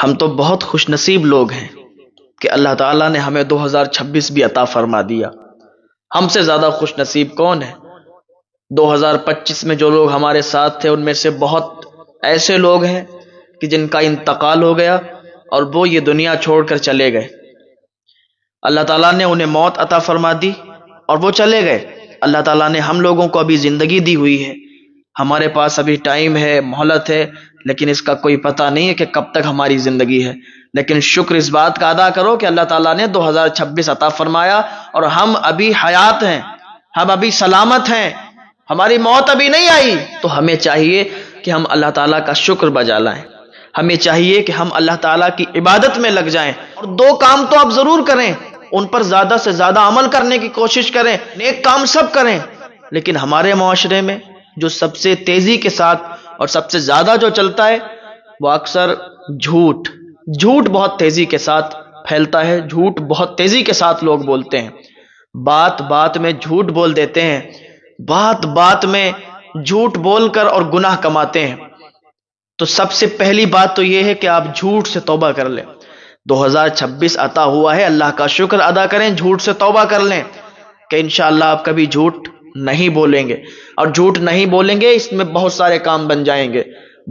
ہم تو بہت خوش نصیب لوگ ہیں کہ اللہ تعالیٰ نے ہمیں 2026 بھی عطا فرما دیا۔ ہم سے زیادہ خوش نصیب کون ہے؟ 2025 میں جو لوگ ہمارے ساتھ تھے ان میں سے بہت ایسے لوگ ہیں کہ جن کا انتقال ہو گیا اور وہ یہ دنیا چھوڑ کر چلے گئے۔ اللہ تعالیٰ نے انہیں موت عطا فرما دی اور وہ چلے گئے۔ اللہ تعالیٰ نے ہم لوگوں کو ابھی زندگی دی ہوئی ہے، ہمارے پاس ابھی ٹائم ہے، مہلت ہے، لیکن اس کا کوئی پتہ نہیں ہے کہ کب تک ہماری زندگی ہے۔ لیکن شکر اس بات کا ادا کرو کہ اللہ تعالیٰ نے 2026 عطا فرمایا اور ہم ابھی حیات ہیں، ہم ابھی سلامت ہیں، ہماری موت ابھی نہیں آئی۔ تو ہمیں چاہیے کہ ہم اللہ تعالیٰ کا شکر بجا لائیں، ہمیں چاہیے کہ ہم اللہ تعالیٰ کی عبادت میں لگ جائیں۔ اور دو کام تو آپ ضرور کریں، ان پر زیادہ سے زیادہ عمل کرنے کی کوشش کریں، نیک کام سب کریں، لیکن ہمارے معاشرے میں جو سب سے تیزی کے ساتھ اور سب سے زیادہ جو چلتا ہے وہ اکثر جھوٹ بہت تیزی کے ساتھ پھیلتا ہے، جھوٹ بہت تیزی کے ساتھ لوگ بولتے ہیں، بات بات میں جھوٹ بول دیتے ہیں، بات بات میں جھوٹ بول کر اور گناہ کماتے ہیں۔ تو سب سے پہلی بات تو یہ ہے کہ آپ جھوٹ سے توبہ کر لیں۔ 2026 عطا ہوا ہے، اللہ کا شکر ادا کریں، جھوٹ سے توبہ کر لیں کہ انشاءاللہ آپ کبھی جھوٹ نہیں بولیں گے۔ اور جھوٹ نہیں بولیں گے اس میں بہت سارے کام بن جائیں گے۔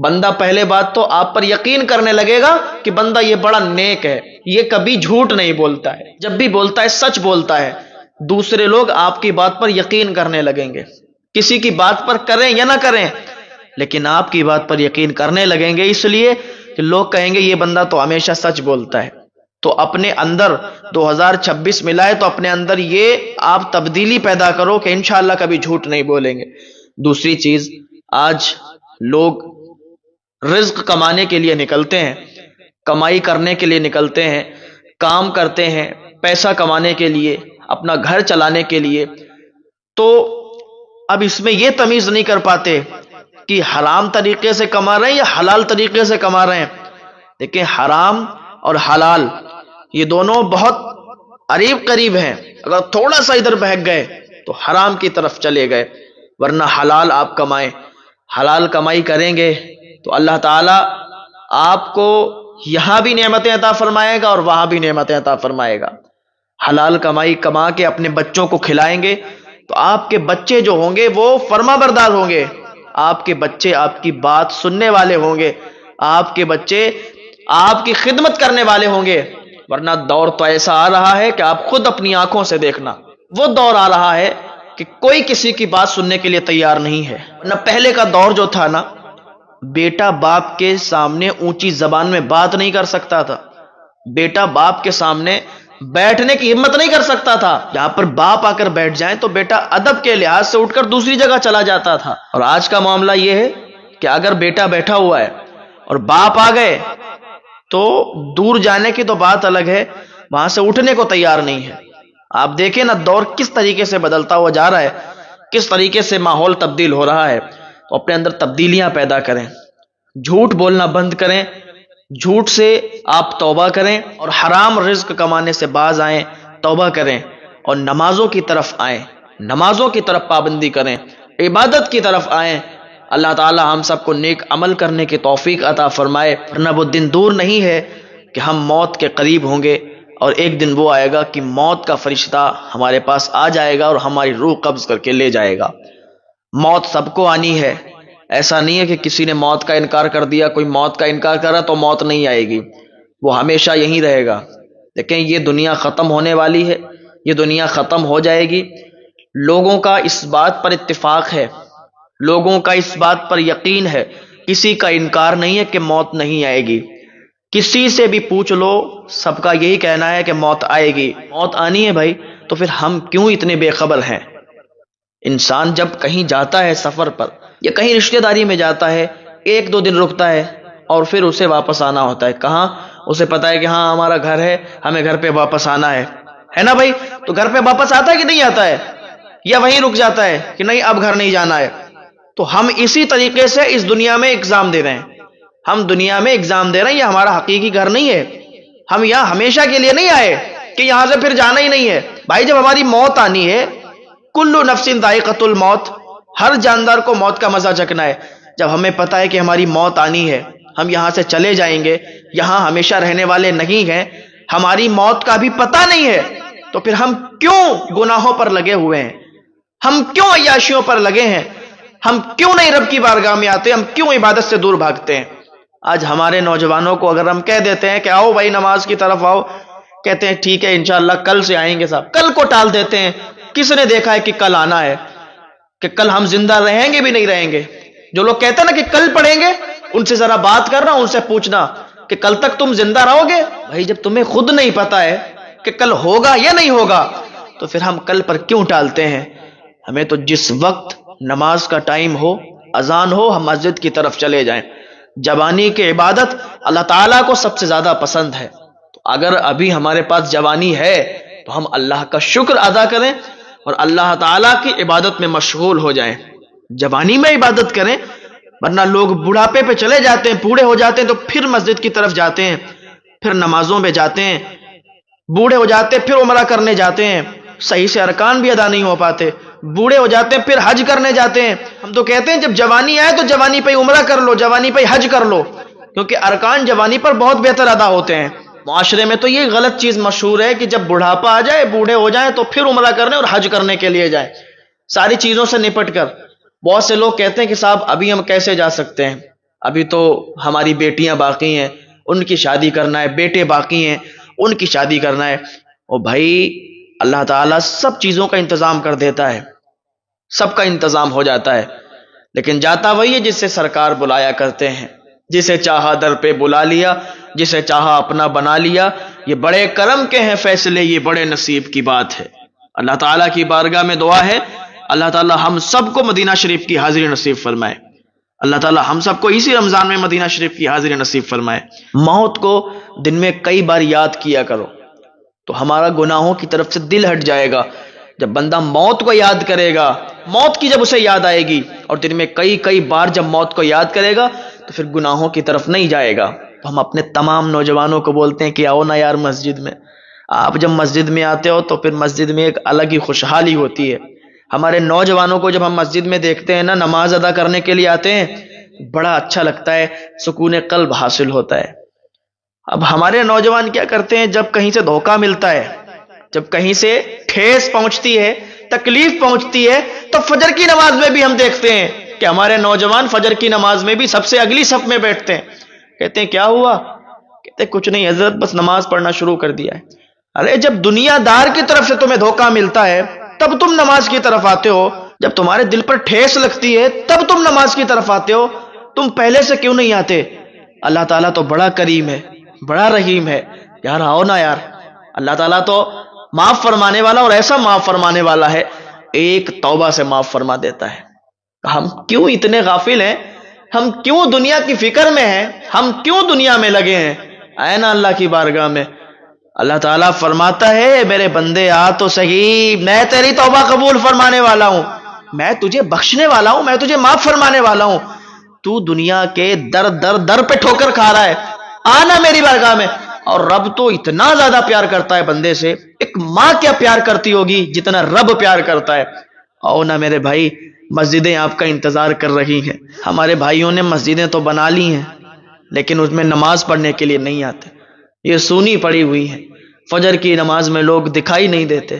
بندہ پہلے بات تو آپ پر یقین کرنے لگے گا کہ بندہ یہ بڑا نیک ہے، یہ کبھی جھوٹ نہیں بولتا ہے، جب بھی بولتا ہے سچ بولتا ہے۔ دوسرے لوگ آپ کی بات پر یقین کرنے لگیں گے، کسی کی بات پر کریں یا نہ کریں لیکن آپ کی بات پر یقین کرنے لگیں گے، اس لیے کہ لوگ کہیں گے یہ بندہ تو ہمیشہ سچ بولتا ہے۔ تو اپنے اندر 2026 ملا ہے تو اپنے اندر یہ آپ تبدیلی پیدا کرو کہ انشاءاللہ کبھی جھوٹ نہیں بولیں گے۔ دوسری چیز، آج لوگ رزق کمانے کے لیے نکلتے ہیں، کمائی کرنے کے لیے نکلتے ہیں، کام کرتے ہیں پیسہ کمانے کے لیے، اپنا گھر چلانے کے لیے، تو اب اس میں یہ تمیز نہیں کر پاتے کہ حرام طریقے سے کما رہے ہیں یا حلال طریقے سے کما رہے ہیں۔ دیکھیں، حرام اور حلال یہ دونوں بہت قریب ہیں، اگر تھوڑا سا ادھر بہک گئے تو حرام کی طرف چلے گئے، ورنہ حلال آپ کمائیں، حلال کمائی کریں گے تو اللہ تعالیٰ آپ کو یہاں بھی نعمتیں عطا فرمائے گا اور وہاں بھی نعمتیں عطا فرمائے گا۔ حلال کمائی کما کے اپنے بچوں کو کھلائیں گے تو آپ کے بچے جو ہوں گے وہ فرما بردار ہوں گے، آپ کے بچے آپ کی بات سننے والے ہوں گے، آپ کے بچے آپ کی خدمت کرنے والے ہوں گے۔ ورنہ دور تو ایسا آ رہا ہے کہ آپ خود اپنی آنکھوں سے دیکھنا، وہ دور آ رہا ہے کہ کوئی کسی کی بات سننے کے لیے تیار نہیں ہے۔ ورنہ پہلے کا دور جو تھا نا، بیٹا باپ کے سامنے اونچی زبان میں بات نہیں کر سکتا تھا، بیٹا باپ کے سامنے بیٹھنے کی ہمت نہیں کر سکتا تھا۔ یہاں پر باپ آ کر بیٹھ جائیں تو بیٹا ادب کے لحاظ سے اٹھ کر دوسری جگہ چلا جاتا تھا۔ اور آج کا معاملہ یہ ہے کہ اگر بیٹا بیٹھا ہوا ہے اور باپ آ گئے تو دور جانے کی تو بات الگ ہے، وہاں سے اٹھنے کو تیار نہیں ہے۔ آپ دیکھیں نا دور کس طریقے سے بدلتا ہوا جا رہا ہے، کس طریقے سے ماحول تبدیل ہو رہا ہے۔ تو اپنے اندر تبدیلیاں پیدا کریں، جھوٹ بولنا بند کریں، جھوٹ سے آپ توبہ کریں اور حرام رزق کمانے سے باز آئیں، توبہ کریں اور نمازوں کی طرف آئیں، نمازوں کی طرف پابندی کریں، عبادت کی طرف آئیں۔ اللہ تعالی ہم سب کو نیک عمل کرنے کی توفیق عطا فرمائے، ورنہ وہ دن دور نہیں ہے کہ ہم موت کے قریب ہوں گے اور ایک دن وہ آئے گا کہ موت کا فرشتہ ہمارے پاس آ جائے گا اور ہماری روح قبض کر کے لے جائے گا۔ موت سب کو آنی ہے، ایسا نہیں ہے کہ کسی نے موت کا انکار کر دیا، کوئی موت کا انکار کرا تو موت نہیں آئے گی، وہ ہمیشہ یہیں رہے گا۔ لیکن یہ دنیا ختم ہونے والی ہے، یہ دنیا ختم ہو جائے گی۔ لوگوں کا اس بات پر اتفاق ہے، لوگوں کا اس بات پر یقین ہے، کسی کا انکار نہیں ہے کہ موت نہیں آئے گی۔ کسی سے بھی پوچھ لو، سب کا یہی کہنا ہے کہ موت آئے گی، موت آنی ہے بھائی، تو پھر ہم کیوں اتنے بے خبر ہیں؟ انسان جب کہیں جاتا ہے سفر پر یا کہیں رشتہ داری میں جاتا ہے، 1-2 دن رکتا ہے اور پھر اسے واپس آنا ہوتا ہے۔ کہاں؟ اسے پتا ہے کہ ہاں ہمارا گھر ہے، ہمیں گھر پہ واپس آنا ہے نا بھائی؟ تو گھر پہ واپس آتا ہے کہ نہیں آتا ہے؟ یا وہیں رک جاتا ہے کہ نہیں اب گھر نہیں جانا ہے؟ تو ہم اسی طریقے سے اس دنیا میں ایگزام دے رہے ہیں، ہم دنیا میں ایگزام دے رہے ہیں، یہ ہمارا حقیقی گھر نہیں ہے، ہم یہاں ہمیشہ کے لیے نہیں آئے کہ یہاں سے پھر جانا ہی نہیں ہے۔ بھائی جب ہماری موت آنی ہے، کل نفس ذائقۃ الموت، ہر جاندار کو موت کا مزہ چکھنا ہے۔ جب ہمیں پتا ہے کہ ہماری موت آنی ہے، ہم یہاں سے چلے جائیں گے، یہاں ہمیشہ رہنے والے نہیں ہیں، ہماری موت کا بھی پتہ نہیں ہے، تو پھر ہم کیوں گناہوں پر لگے ہوئے ہیں؟ ہم کیوں عیاشیوں پر لگے ہیں؟ ہم کیوں نہیں رب کی بارگاہ میں آتے؟ ہم کیوں عبادت سے دور بھاگتے ہیں؟ آج ہمارے نوجوانوں کو اگر ہم کہہ دیتے ہیں کہ آؤ بھائی نماز کی طرف آؤ، کہتے ہیں ٹھیک ہے انشاءاللہ کل سے آئیں گے صاحب، کل کو ٹال دیتے ہیں۔ کس نے دیکھا ہے کہ کل آنا ہے، کہ کل ہم زندہ رہیں گے بھی نہیں رہیں گے؟ جو لوگ کہتے ہیں نا کہ کل پڑھیں گے، ان سے ذرا بات کرنا، ان سے پوچھنا کہ کل تک تم زندہ رہو گے؟ بھائی جب تمہیں خود نہیں پتا ہے کہ کل ہوگا یا نہیں ہوگا، تو پھر ہم کل پر کیوں ٹالتے ہیں؟ ہمیں تو جس وقت نماز کا ٹائم ہو، اذان ہو، ہم مسجد کی طرف چلے جائیں۔ جوانی کی عبادت اللہ تعالیٰ کو سب سے زیادہ پسند ہے، تو اگر ابھی ہمارے پاس جوانی ہے تو ہم اللہ کا شکر ادا کریں اور اللہ تعالیٰ کی عبادت میں مشغول ہو جائیں، جوانی میں عبادت کریں۔ ورنہ لوگ بڑھاپے پہ چلے جاتے ہیں، بوڑھے ہو جاتے ہیں تو پھر مسجد کی طرف جاتے ہیں، پھر نمازوں پہ جاتے ہیں، بوڑھے ہو جاتے ہیں پھر عمرہ کرنے جاتے ہیں، صحیح سے ارکان بھی ادا نہیں ہو پاتے، بوڑھے ہو جاتے ہیں پھر حج کرنے جاتے ہیں۔ ہم تو کہتے ہیں جب جوانی آئے تو جوانی پہ عمرہ کر لو، جوانی پہ حج کر لو، کیونکہ ارکان جوانی پر بہت بہتر ادا ہوتے ہیں۔ معاشرے میں تو یہ غلط چیز مشہور ہے کہ جب بڑھاپا آ جائے، بوڑھے ہو جائیں تو پھر عمرہ کرنے اور حج کرنے کے لیے جائیں، ساری چیزوں سے نپٹ کر۔ بہت سے لوگ کہتے ہیں کہ صاحب ابھی ہم کیسے جا سکتے ہیں، ابھی تو ہماری بیٹیاں باقی ہیں، ان کی شادی کرنا ہے، بیٹے باقی ہیں، ان کی شادی کرنا ہے۔ اور بھائی اللہ تعالیٰ سب چیزوں کا انتظام کر دیتا ہے، سب کا انتظام ہو جاتا ہے، لیکن جاتا وہی ہے جسے سرکار بلایا کرتے ہیں، جسے چاہا در پہ بلا لیا، جسے چاہا اپنا بنا لیا۔ یہ بڑے کرم کے ہیں فیصلے، یہ بڑے نصیب کی بات ہے۔ اللہ تعالیٰ کی بارگاہ میں دعا ہے اللہ تعالیٰ ہم سب کو مدینہ شریف کی حاضری نصیب فرمائے، اللہ تعالیٰ ہم سب کو اسی رمضان میں مدینہ شریف کی حاضری نصیب فرمائے۔ موت کو دن میں کئی بار یاد کیا کرو تو ہمارا گناہوں کی طرف سے دل ہٹ جائے گا۔ جب بندہ موت کو یاد کرے گا، موت کی جب اسے یاد آئے گی اور دن میں کئی بار جب موت کو یاد کرے گا تو پھر گناہوں کی طرف نہیں جائے گا۔ تو ہم اپنے تمام نوجوانوں کو بولتے ہیں کہ آؤ نا یار مسجد میں۔ آپ جب مسجد میں آتے ہو تو پھر مسجد میں ایک الگ ہی خوشحالی ہوتی ہے۔ ہمارے نوجوانوں کو جب ہم مسجد میں دیکھتے ہیں نا، نماز ادا کرنے کے لیے آتے ہیں، بڑا اچھا لگتا ہے، سکون قلب حاصل ہوتا ہے۔ اب ہمارے نوجوان کیا کرتے ہیں، جب کہیں سے دھوکہ ملتا ہے، جب کہیں سے ٹھیس پہنچتی ہے، تکلیف پہنچتی ہے، تو فجر کی نماز میں بھی ہم دیکھتے ہیں کہ ہمارے نوجوان فجر کی نماز میں بھی سب سے اگلی صف میں بیٹھتے ہیں۔ کہتے ہیں کیا ہوا؟ کہتے ہیں کچھ نہیں حضرت، بس نماز پڑھنا شروع کر دیا ہے۔ ارے جب دنیا دار کی طرف سے تمہیں دھوکہ ملتا ہے تب تم نماز کی طرف آتے ہو، جب تمہارے دل پر ٹھیس لگتی ہے تب تم نماز کی طرف آتے ہو، تم پہلے سے کیوں نہیں آتے؟ اللہ تعالیٰ تو بڑا کریم ہے، بڑا رحیم ہے، یار آؤ نا یار۔ اللہ تعالیٰ تو معاف فرمانے والا، اور ایسا معاف فرمانے والا ہے ایک توبہ سے معاف فرما دیتا ہے۔ ہم کیوں اتنے غافل ہیں؟ ہم کیوں دنیا کی فکر میں ہیں؟ ہم کیوں دنیا میں لگے ہیں؟ آئے نا اللہ کی بارگاہ میں۔ اللہ تعالیٰ فرماتا ہے میرے بندے آ تو صحیح، میں تیری توبہ قبول فرمانے والا ہوں، میں تجھے بخشنے والا ہوں، میں تجھے معاف فرمانے والا ہوں۔ تو دنیا کے در پہ ٹھوکر کھا رہا ہے، آنا میری بارگاہ میں۔ اور رب تو اتنا زیادہ پیار کرتا ہے بندے سے، ایک ماں کیا پیار کرتی ہوگی جتنا رب پیار کرتا ہے۔ آؤ نا میرے بھائی، مسجدیں آپ کا انتظار کر رہی ہیں۔ ہمارے بھائیوں نے مسجدیں تو بنا لی ہیں لیکن اس میں نماز پڑھنے کے لیے نہیں آتے، یہ سونی پڑی ہوئی ہیں۔ فجر کی نماز میں لوگ دکھائی نہیں دیتے،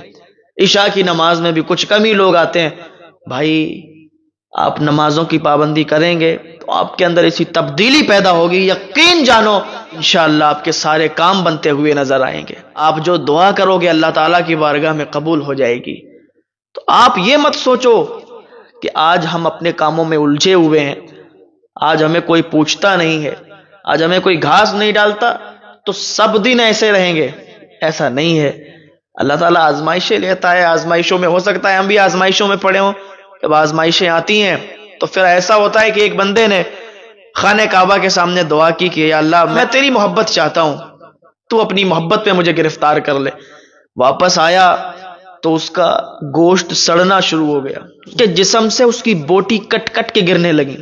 عشاء کی نماز میں بھی کچھ کم ہی لوگ آتے ہیں۔ بھائی آپ نمازوں کی پابندی کریں گے تو آپ کے اندر ایسی تبدیلی پیدا ہوگی، یقین جانو انشاءاللہ آپ کے سارے کام بنتے ہوئے نظر آئیں گے۔ آپ جو دعا کرو گے اللہ تعالیٰ کی بارگاہ میں قبول ہو جائے گی۔ تو آپ یہ مت سوچو کہ آج ہم اپنے کاموں میں الجھے ہوئے ہیں، آج ہمیں کوئی پوچھتا نہیں ہے، آج ہمیں کوئی گھاس نہیں ڈالتا تو سب دن ایسے رہیں گے، ایسا نہیں ہے۔ اللہ تعالیٰ آزمائشیں لیتا ہے، آزمائشوں میں ہو سکتا ہے ہم بھی آزمائشوں میں پڑے ہوں۔ جب آزمائشیں آتی ہیں تو پھر ایسا ہوتا ہے کہ ایک بندے نے خانہ کعبہ کے سامنے دعا کی کہ یا اللہ میں تیری محبت چاہتا ہوں، تو اپنی محبت پہ مجھے گرفتار کر لے۔ واپس آیا تو اس کا گوشت سڑنا شروع ہو گیا کہ جسم سے اس کی بوٹی کٹ کٹ کے گرنے لگی۔